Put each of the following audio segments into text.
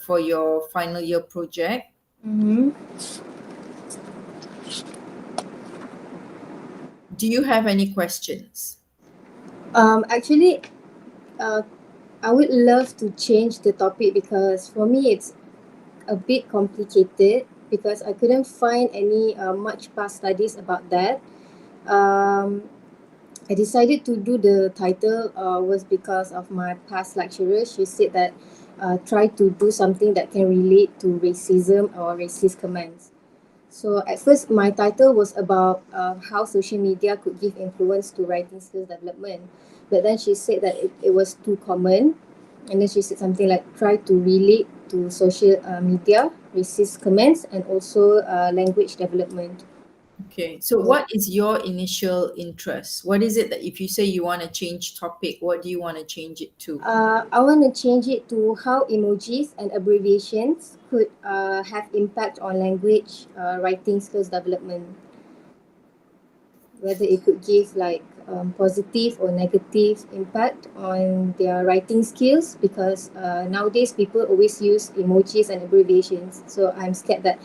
for your final year project. Do you have any questions? Actually, I would love to change the topic because for me it's a bit complicated because I couldn't find any much past studies about that. Um, I decided to do the title was because of my past lecturer. She said that try to do something that can relate to racism or racist comments. So at first, my title was about how social media could give influence to writing skills development. But then she said that it was too common. And then she said something like try to relate to social media, racist comments, and also language development. Okay, so Yeah. what is your initial interest? What is it that if you say you want to change topic, what do you want to change it to? I want to change it to how emojis and abbreviations could have impact on language writing skills development. Whether it could give like positive or negative impact on their writing skills because nowadays people always use emojis and abbreviations. So I'm scared that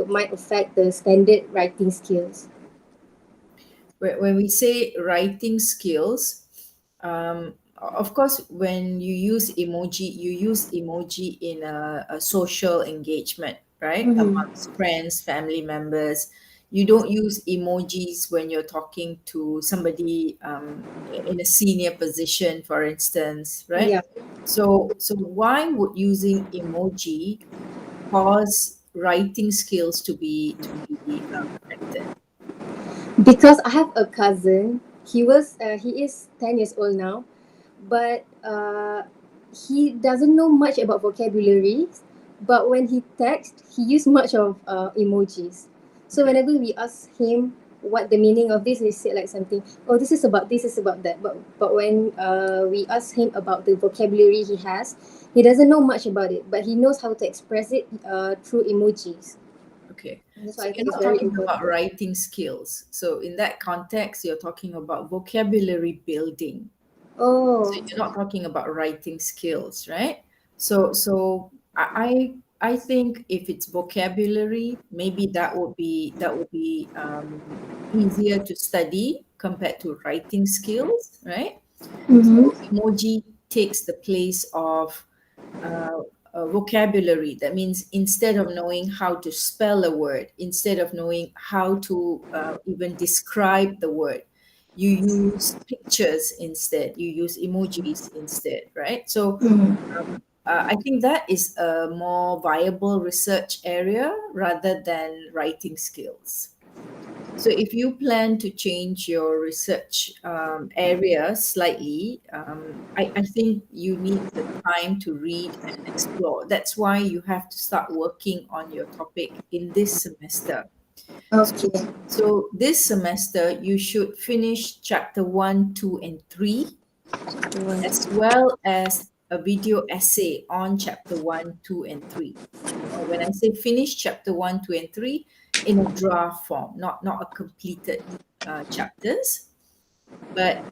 might affect the standard writing skills. When we say writing skills, of course, when you use emoji, you use emoji in a social engagement, right? Mm-hmm. Amongst friends, family members. You don't use emojis when you're talking to somebody in a senior position, for instance, right? Yeah. So why would using emoji cause writing skills to be affected? Because I have a cousin. He is 10 years old now, but he doesn't know much about vocabulary. But when he texts, he use much of emojis. So Okay. whenever we ask him what the meaning of this, he said like something. Oh, this is about this, is about that. But when we ask him about the vocabulary he has, he doesn't know much about it. But he knows how to express it through emojis. Okay. That's So why I you're think it's not very talking about important. writing skills. So in that context, you're talking about vocabulary building. So Oh. you're not talking about writing skills, right? So I think if it's vocabulary, maybe that would be easier to study compared to writing skills, right? Mm-hmm. So emoji takes the place of vocabulary. That means instead of knowing how to spell a word, instead of knowing how to even describe the word, you use pictures instead, you use emojis instead, right? So I think that is a more viable research area rather than writing skills. So if you plan to change your research area slightly, I think you need the time to read and explore. That's why you have to start working on your topic in this semester. So, Okay. so this semester you should finish chapter 1, 2, and 3, as well as a video essay on chapter 1, 2, and 3. When I say finish chapter 1, 2, and 3 in a draft form, not a completed chapters, but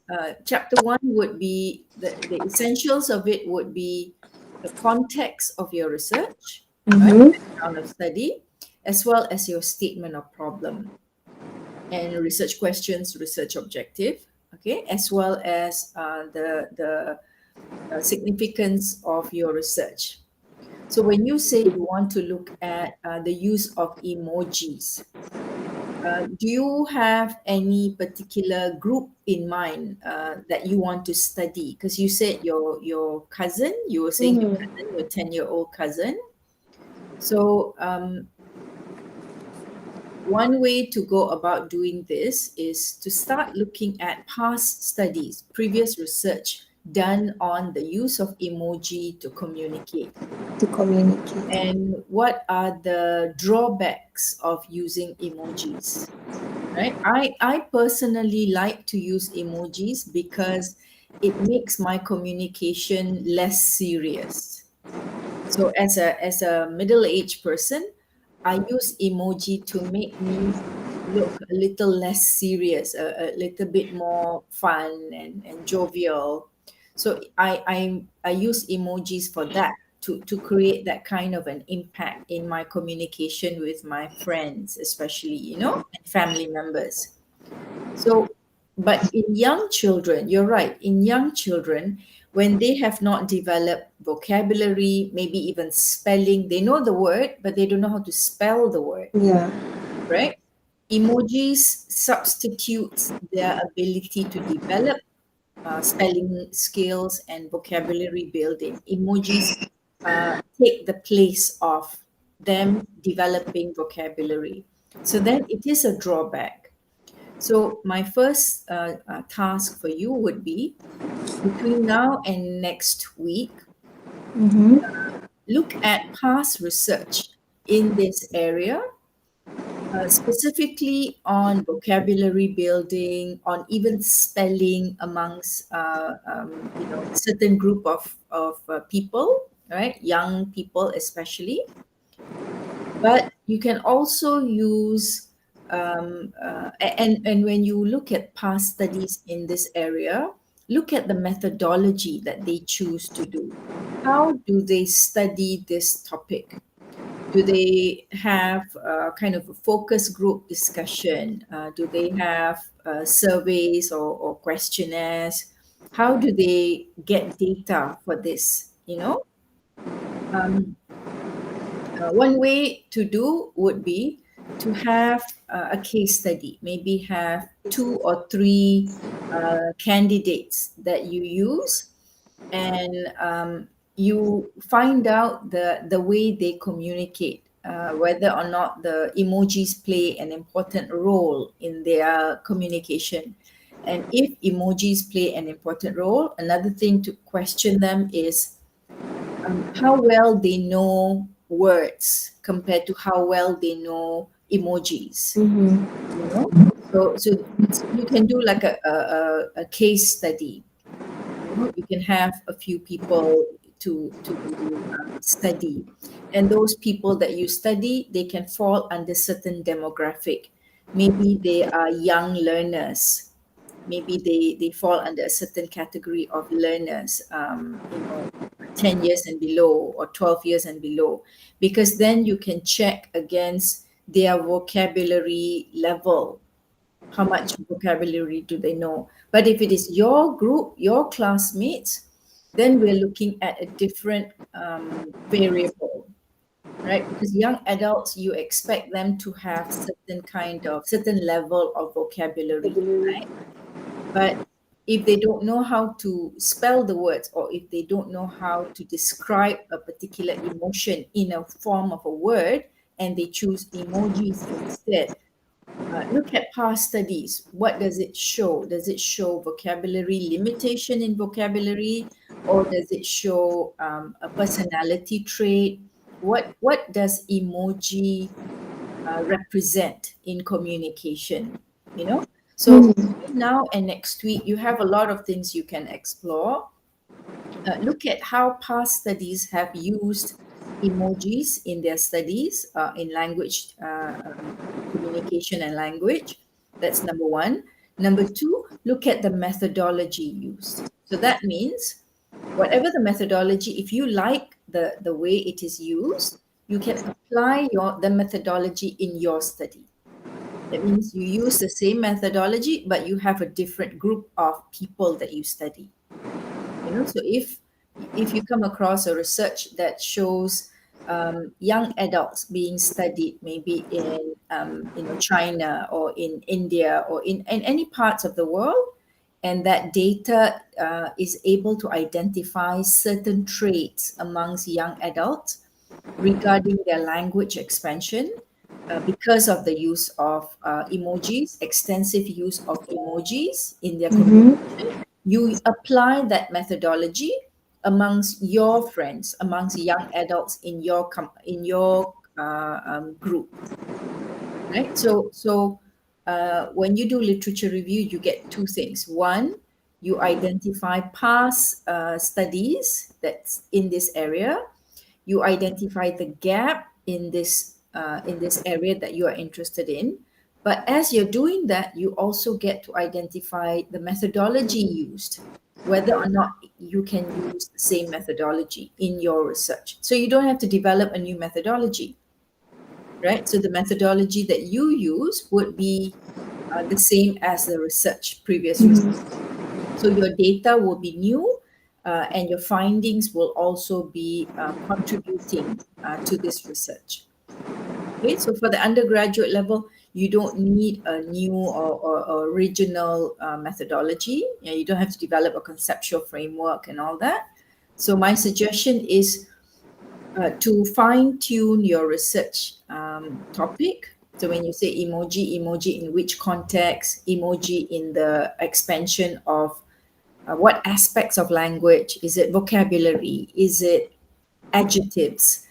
chapter 1 would be the essentials of it would be the context of your research, right? Mm-hmm. Background of study, as well as your statement of problem and research questions, research objective, okay, as well as the significance of your research. So when you say you want to look at the use of emojis, do you have any particular group in mind that you want to study? Because you said your cousin, you were saying your Mm-hmm. cousin, your 10-year-old cousin. So one way to go about doing this is to start looking at past studies, previous research done on the use of emoji to communicate. To communicate. And what are the drawbacks of using emojis, right? I personally like to use emojis because it makes my communication less serious. So as a middle-aged person, I use emoji to make me look a little less serious, a little bit more fun and jovial. So I use emojis for that, to create that kind of an impact in my communication with my friends, especially, and family members. So, but in young children, you're right, in young children, when they have not developed vocabulary, maybe even spelling, they know the word, but they don't know how to spell the word, Yeah. right? Emojis substitutes their ability to develop spelling skills and vocabulary building. Emojis take the place of them developing vocabulary. So then it is a drawback. So my first task for you would be, between now and next week, Mm-hmm. look at past research in this area, specifically on vocabulary building, on even spelling amongst, certain group of people, right? Young people especially. But you can also use, and when you look at past studies in this area, look at the methodology that they choose to do. How do they study this topic? Do they have kind of a focus group discussion? Do they have surveys or questionnaires? How do they get data for this? Um, one way to do would be to have a case study, maybe have two or three candidates that you use, and you find out the way they communicate, whether or not the emojis play an important role in their communication. And if emojis play an important role, another thing to question them is how well they know words compared to how well they know emojis. Mm-hmm. you know so you can do like a case study. You can have a few people to study, and those people that you study, they can fall under certain demographic. Maybe they are young learners, maybe they fall under a certain category of learners, 10 years and below or 12 years and below, because then you can check against their vocabulary level. How much vocabulary do they know? But if it is your group, your classmates, then we're looking at a different variable, right? Because young adults, you expect them to have certain level of vocabulary. Vocabulary. But if they don't know how to spell the words, or if they don't know how to describe a particular emotion in a form of a word, and they choose emojis instead, look at past studies. What does it show? Does it show vocabulary limitation in vocabulary, or does it show a personality trait? What does emoji represent in communication? You know, so Mm-hmm. between now and next week, you have a lot of things you can explore. Look at how past studies have used emojis in their studies, in language, communication and language. That's number one. Number two, look at the methodology used. So that means whatever the methodology, if you like the way it is used, you can apply the methodology in your study. That means you use the same methodology, but you have a different group of people that you study. So if you come across a research that shows young adults being studied, maybe in China or in India or in any parts of the world, and that data is able to identify certain traits amongst young adults regarding their language expansion, because of the use of emojis, extensive use of emojis in their Mm-hmm. communication. You apply that methodology amongst your friends, amongst young adults in your group, right? So when you do literature review, you get two things. One, you identify past studies that's in this area. You identify the gap in this area that you are interested in. But as you're doing that, you also get to identify the methodology used, whether or not you can use the same methodology in your research. So you don't have to develop a new methodology, right? So the methodology that you use would be the same as the previous research. So your data will be new, and your findings will also be contributing to this research. Okay, so for the undergraduate level, you don't need a new or original methodology. You don't have to develop a conceptual framework and all that. So my suggestion is to fine tune your research topic. So when you say emoji, emoji in which context, emoji in the expansion of what aspects of language? Is it vocabulary? Is it adjectives?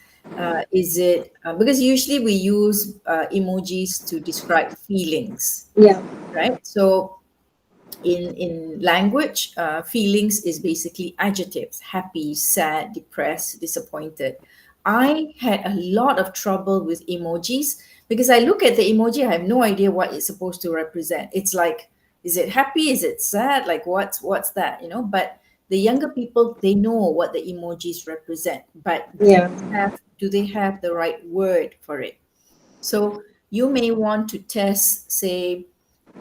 Is it because usually we use emojis to describe feelings, Yeah. right? So in language, feelings is basically adjectives: happy, sad, depressed, disappointed. I had a lot of trouble with emojis because I look at the emoji, I have no idea what it's supposed to represent. It's like, is it happy, is it sad, like what's that, but the younger people, they know what the emojis represent, but Yeah. do they have the right word for it? So you may want to test, say,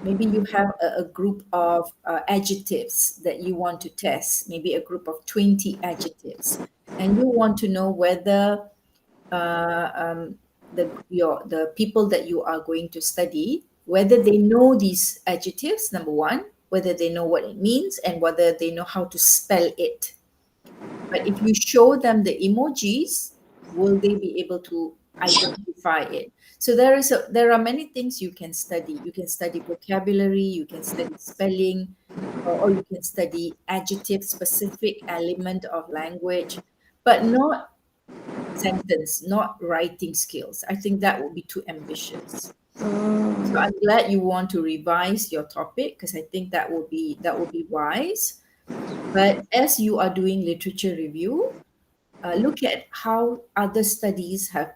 maybe you have a group of adjectives that you want to test, maybe a group of 20 adjectives, and you want to know whether uh, um, the people that you are going to study, whether they know these adjectives, number one, whether they know what it means, and whether they know how to spell it. But if you show them the emojis, will they be able to identify it? So there are many things you can study. You can study vocabulary, you can study spelling, or you can study adjective specific element of language, but not sentence, not writing skills. I think that would be too ambitious. So I'm glad you want to revise your topic because I think that would be wise. But as you are doing literature review, look at how other studies have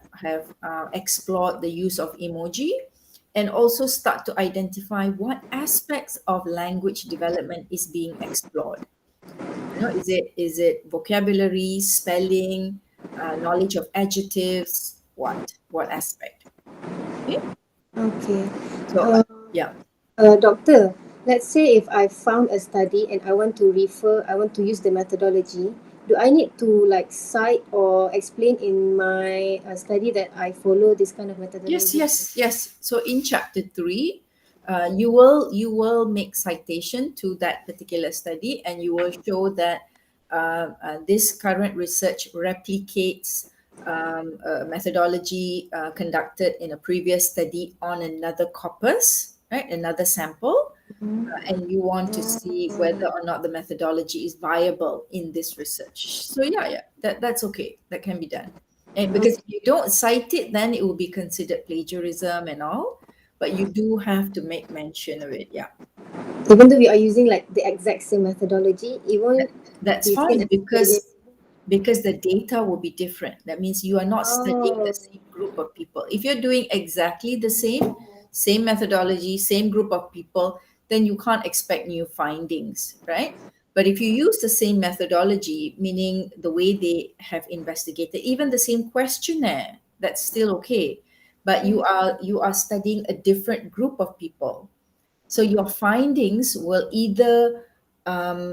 explored the use of emoji, and also start to identify what aspects of language development is being explored. Is it vocabulary, spelling, knowledge of adjectives? What aspect? Okay, Okay. so Uh, yeah. Doctor, let's say if I found a study and I want to use the methodology, do I need to like cite or explain in my study that I follow this kind of Yes, methodology? yes, yes. So in chapter 3, you will make citation to that particular study, and you will show that this current research replicates a methodology conducted in a previous study on another corpus, right? Another sample, and you want to see whether or not the methodology is viable in this research. So yeah, that's okay. That can be done. And because if you don't cite it, then it will be considered plagiarism and all. But you do have to make mention of it. Yeah. Even though we are using like the exact same methodology, it That, won't that's be seen fine as failure. because the data will be different. That means you are not studying the Oh, same group of people. If you're doing exactly the same methodology, same group of people, then you can't expect new findings, right? But if you use the same methodology, meaning the way they have investigated, even the same questionnaire, that's still okay. But you are studying a different group of people, so your findings will either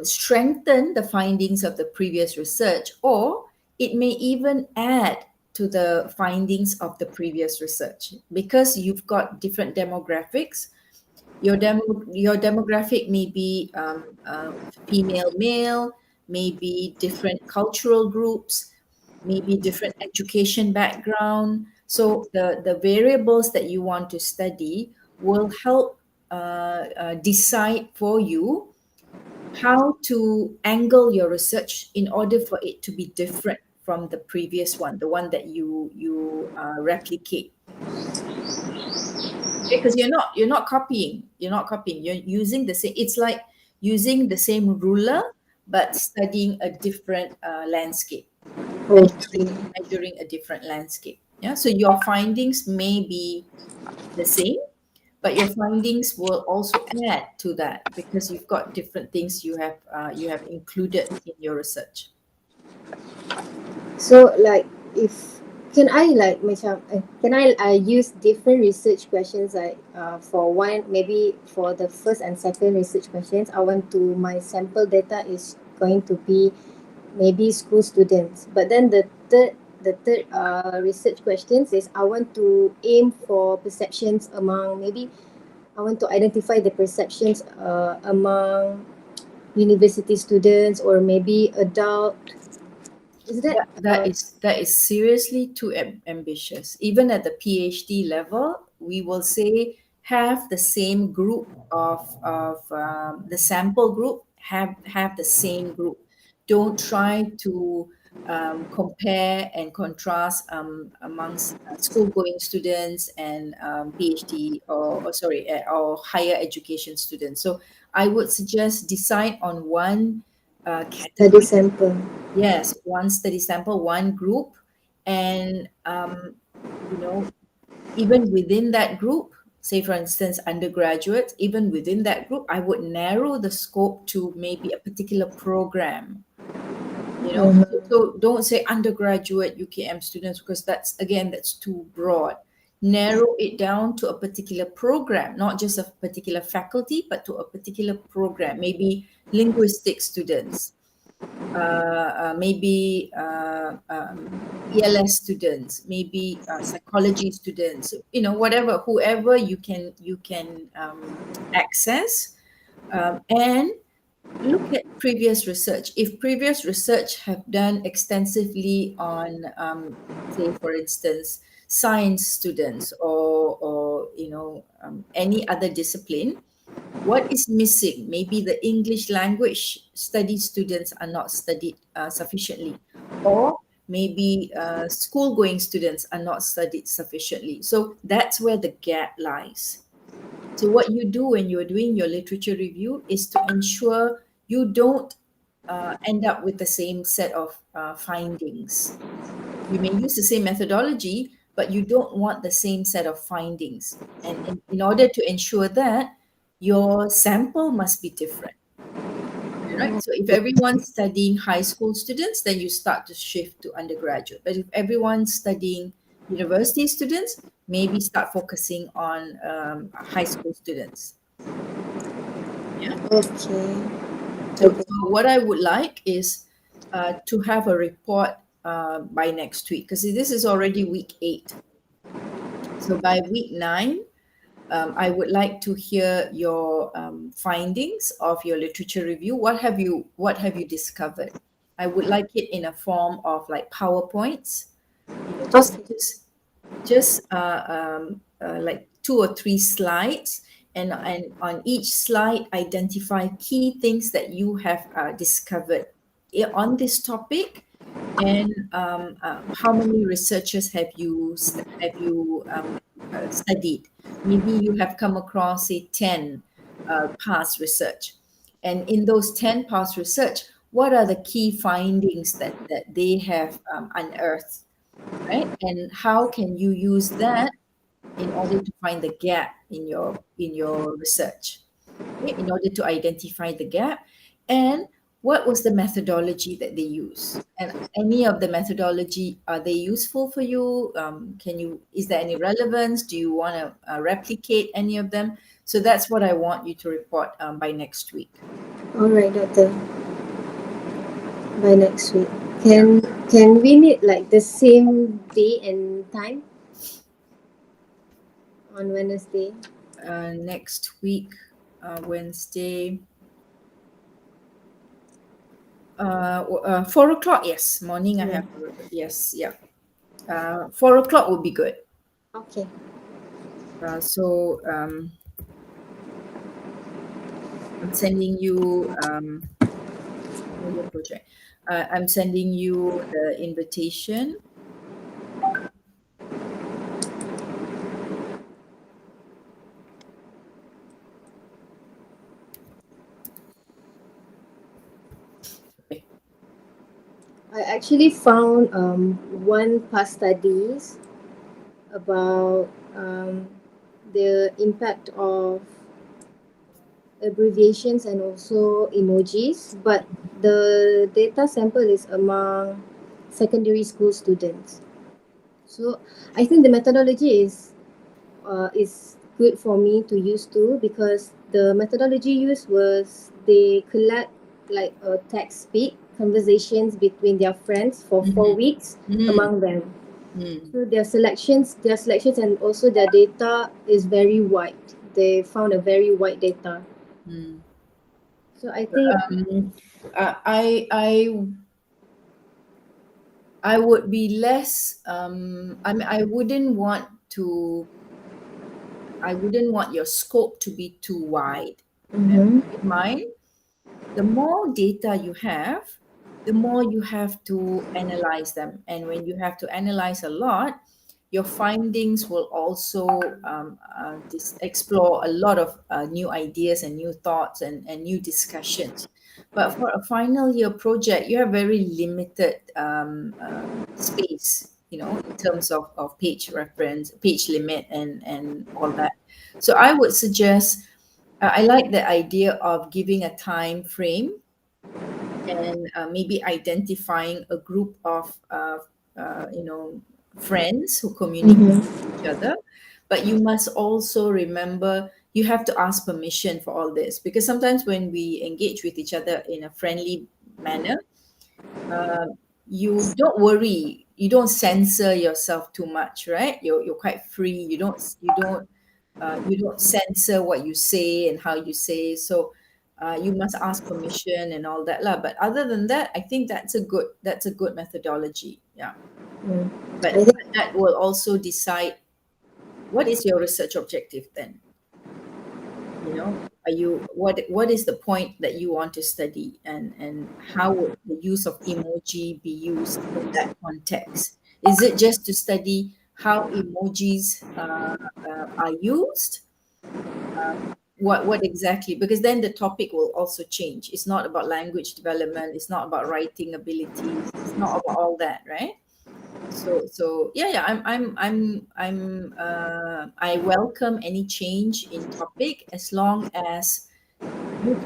strengthen the findings of the previous research, or it may even add to the findings of the previous research because you've got different demographics. Your demographic may be female, male, maybe different cultural groups, maybe different education background. So the variables that you want to study will help decide for you how to angle your research in order for it to be different from the previous one, the one that you replicate. Because you're not copying, you're using the same. It's like using the same ruler but studying a different landscape, okay. measuring a different landscape. Yeah, so your findings may be the same, but your findings will also add to that because you've got different things you have included in your research. So like if can I like macam can I use different research questions like for one maybe for the first and second research questions I want to my sample data is going to be maybe school students, but then the third research questions is I want to aim for perceptions among maybe I want to identify the perceptions among university students or maybe adult. Is that That is seriously too ambitious. Even at the PhD level, we will say have the same group of the sample group, have the same group. Don't try to compare and contrast amongst school going students and PhD or sorry or higher education students. So I would suggest decide on one study category. sample? Yes, one study sample, one group, and even within that group, say for instance, undergraduates, even within that group, I would narrow the scope to maybe a particular program. So don't say undergraduate UKM students because that's too broad. Narrow it down to a particular program, not just a particular faculty, but to a particular program. Maybe linguistic students, maybe ELS students, maybe psychology students, whatever, whoever you can access, and look at previous research. If previous research have done extensively on, say, for instance, science students or any other discipline, what is missing? Maybe the English language study students are not studied sufficiently, or maybe school going students are not studied sufficiently. So that's where the gap lies. So, what you do when you're doing your literature review is to ensure you don't end up with the same set of findings. You may use the same methodology, but you don't want the same set of findings. And in order to ensure that, your sample must be different. Right? So if everyone's studying high school students, then you start to shift to undergraduate. But if everyone's studying university students, maybe start focusing on high school students. Yeah. Okay. So what I would like is to have a report by next week because this is already week 8. So by week 9, I would like to hear your findings of your literature review. What have you discovered? I would like it in a form of like PowerPoints. You know, just Okay. just just like 2 or 3 slides, and on each slide identify key things that you have discovered on this topic, and how many researchers have you studied. Maybe you have come across say 10 past research, and in those 10 past research, what are the key findings that they have unearthed, right? And how can you use that in order to find the gap in your research, okay? In order to identify the gap, and what was the methodology that they use, and any of the methodology, are they useful for you? Is there any relevance? Do you want to replicate any of them? So that's what I want you to report by next week. All right, doctor. By next week. Yeah. Can we meet like the same day and time on Wednesday? Next week, Wednesday, 4 o'clock. Yes, morning. I Yeah. have yes, yeah. 4 o'clock would be good. Okay. So I'm sending you your project. I'm sending you the invitation. Okay. I actually found one past studies about the impact of abbreviations and also emojis, but the data sample is among secondary school students. So I think the methodology is good for me to use too, because the methodology used was they collect like a text speak conversations between their friends for Mm-hmm. 4 weeks Mm, among them. mm, So their selections and also their data is very wide. They found a very wide data. mm. So I think Um, I would be less. I mean, to. I wouldn't want your scope to be too wide. Yeah. mm-hmm, Keep in mind, the more data you have, the more you have to analyze them. And when you have to analyze a lot, your findings will also explore a lot of new ideas and new thoughts and new discussions. But for a final year project, you have very limited space, in terms of page reference, page limit, and all that. So I would suggest, I like the idea of giving a time frame, and maybe identifying a group of friends who communicate mm-hmm, with each other. But you must also remember, you have to ask permission for all this, because sometimes when we engage with each other in a friendly manner, uh, you don't worry, you don't censor yourself too much, right? You're quite free. You don't censor what you say and how you say. So you must ask permission and all that lah. But other than that, I think that's a good methodology. Yeah. mm. but I but think that will also decide, what is your research objective then. Are you what is the point that you want to study, and how would the use of emoji be used in that context? Is it just to study how emojis are used? What exactly? Because then the topic will also change. It's not about language development, it's not about writing abilities, it's not about all that, right? So yeah, yeah, I welcome any change in topic, as long as you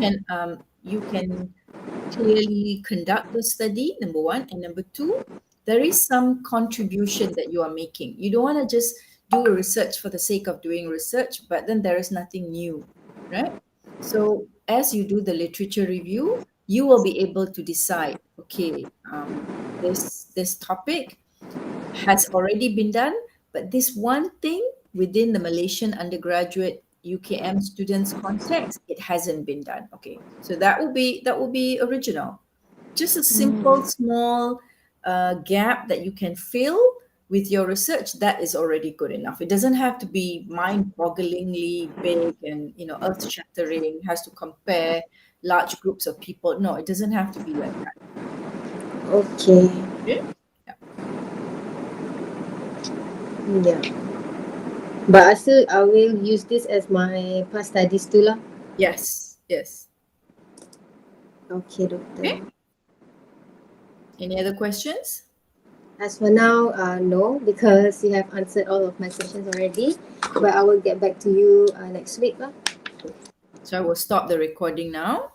can clearly conduct the study, number one, and number two, there is some contribution that you are making. You don't want to just do a research for the sake of doing research, but then there is nothing new, right? So as you do the literature review, you will be able to decide, okay, this topic has already been done, but this one thing within the Malaysian undergraduate UKM students context, it hasn't been done. Okay, so that will be original. Just a simple, mm, small gap that you can fill with your research. That is already good enough. It doesn't have to be mind-bogglingly big and earth-shattering. Has to compare large groups of people. No, it doesn't have to be like that. okay, Okay? Yeah. yeah. But I will use this as my past studies too lah. Yes. Yes. Okay, doctor. Okay. Any other questions? As for now, no, because you have answered all of my questions already. But I will get back to you next week lah. So I will stop the recording now.